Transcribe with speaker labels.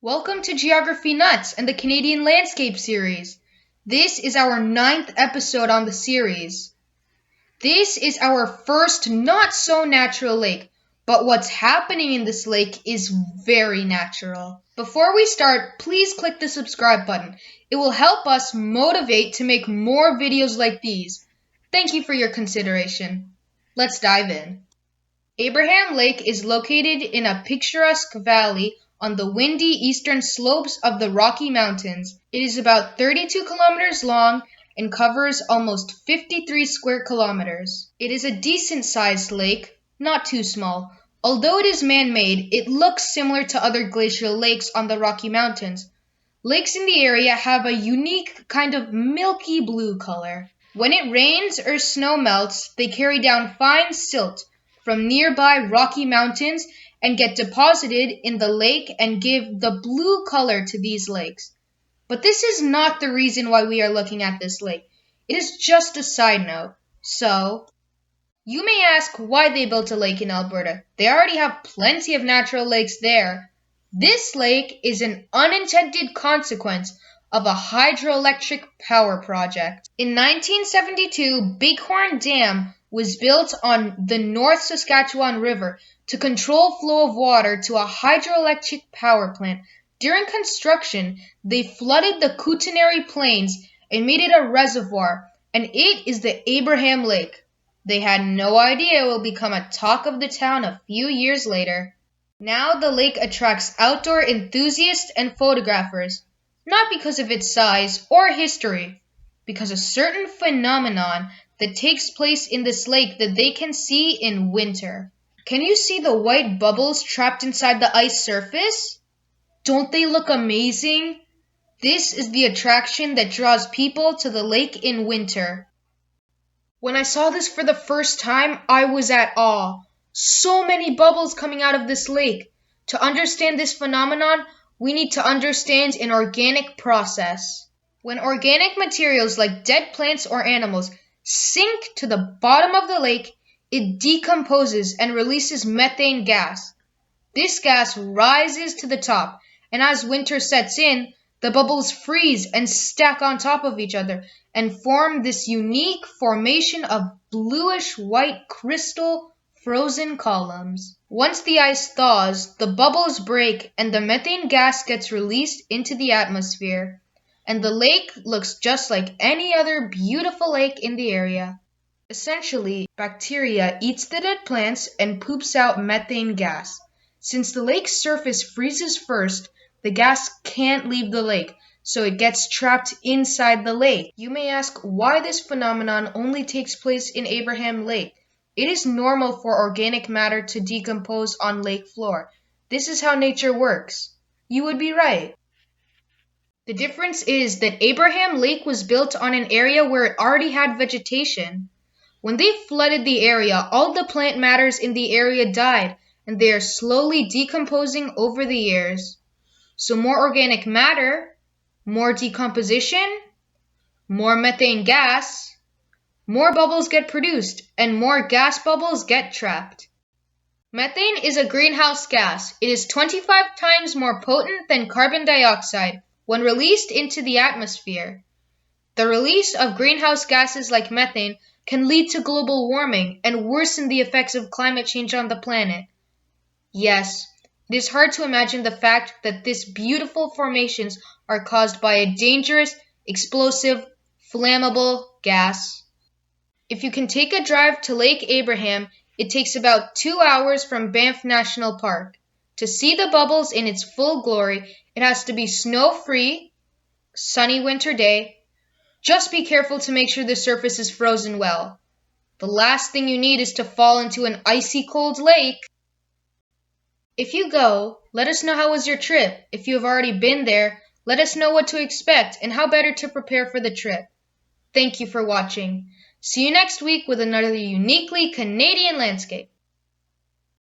Speaker 1: Welcome to Geography Nuts and the Canadian Landscape series. This is our 9th episode on the series. This is our first not-so-natural lake, but what's happening in this lake is very natural. Before we start, please click the subscribe button. It will help us motivate to make more videos like these. Thank you for your consideration. Let's dive in. Abraham Lake is located in a picturesque valley on the windy eastern slopes of the Rocky Mountains. It is about 32 kilometers long and covers almost 53 square kilometers. It is a decent-sized lake, not too small. Although it is man-made, it looks similar to other glacial lakes on the Rocky Mountains. Lakes in the area have a unique kind of milky blue color. When it rains or snow melts, they carry down fine silt from nearby Rocky Mountains and get deposited in the lake and give the blue color to these lakes. But this is not the reason why we are looking at this lake. It is just a side note. So, you may ask why they built a lake in Alberta. They already have plenty of natural lakes there. This lake is an unintended consequence of a hydroelectric power project. In 1972, Bighorn Dam was built on the North Saskatchewan River to control flow of water to a hydroelectric power plant. During construction, they flooded the Kootenay Plains and made it a reservoir, and it is the Abraham Lake. They had no idea it will become a talk of the town a few years later. Now the lake attracts outdoor enthusiasts and photographers, not because of its size or history, because a certain phenomenon that takes place in this lake that they can see in winter. Can you see the white bubbles trapped inside the ice surface? Don't they look amazing? This is the attraction that draws people to the lake in winter. When I saw this for the first time, I was at awe. So many bubbles coming out of this lake. To understand this phenomenon, we need to understand an organic process. When organic materials like dead plants or animals sink to the bottom of the lake, it decomposes and releases methane gas. This gas rises to the top, and as winter sets in, the bubbles freeze and stack on top of each other and form this unique formation of bluish-white crystal frozen columns. Once the ice thaws, the bubbles break and the methane gas gets released into the atmosphere, and the lake looks just like any other beautiful lake in the area. Essentially, bacteria eats the dead plants and poops out methane gas. Since the lake's surface freezes first, the gas can't leave the lake, so it gets trapped inside the lake. You may ask why this phenomenon only takes place in Abraham Lake. It is normal for organic matter to decompose on lake floor. This is how nature works. You would be right. The difference is that Abraham Lake was built on an area where it already had vegetation. When they flooded the area, all the plant matters in the area died, and they are slowly decomposing over the years. So more organic matter, more decomposition, more methane gas, more bubbles get produced, and more gas bubbles get trapped. Methane is a greenhouse gas. It is 25 times more potent than carbon dioxide when released into the atmosphere. The release of greenhouse gases like methane can lead to global warming and worsen the effects of climate change on the planet. Yes, it is hard to imagine the fact that these beautiful formations are caused by a dangerous, explosive, flammable gas. If you can take a drive to Lake Abraham, it takes about 2 hours from Banff National Park. To see the bubbles in its full glory, it has to be snow-free, sunny winter day. Just be careful to make sure the surface is frozen well. The last thing you need is to fall into an icy cold lake. If you go, let us know how was your trip. If you have already been there, let us know what to expect and how better to prepare for the trip. Thank you for watching. See you next week with another uniquely Canadian landscape.